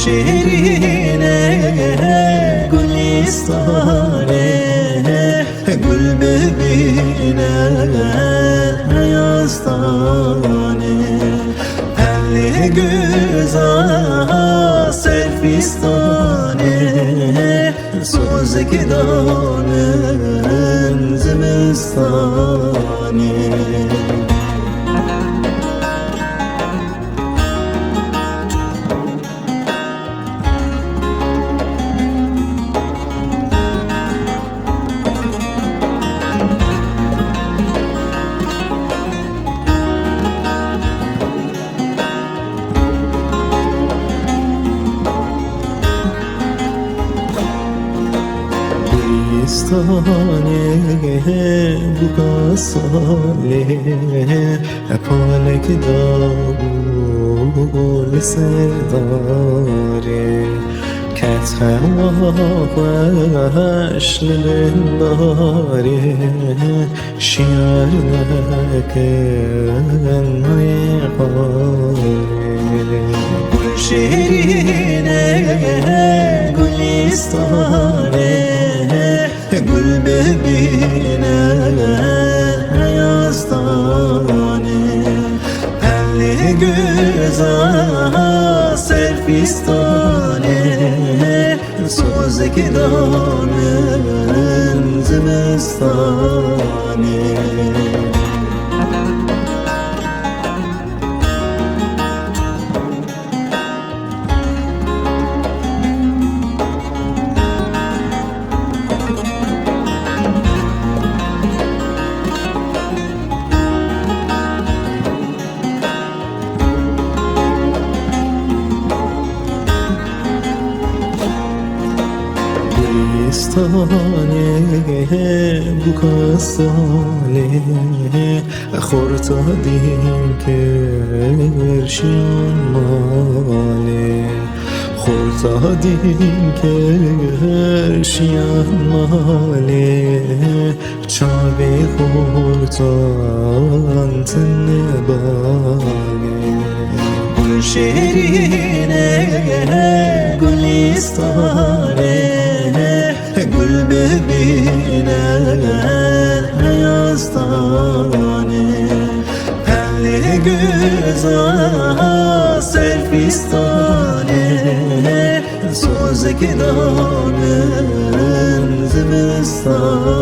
شیرینه گلستانه گل ببینه آستانه پل گذار سرفیستانه سوزک دانه زمستانه گلستانه بوکا ساله پالک داغول سداره کت هواش لنداره شیار نکن مای قاره گل شیرینه گلستانه گل ببینه آستانه پل گذار سرفیستانه سوزک دانه زمستانه گلستانه بوکا ساله خورتا دیم کرشیان ماله خورتا دیم کرشیان ماله چابه خورتان تنباله گل شیرینه گلستانه گل ببینه آستانه پل گذار سرفیستانه سوزک دانه زمستانه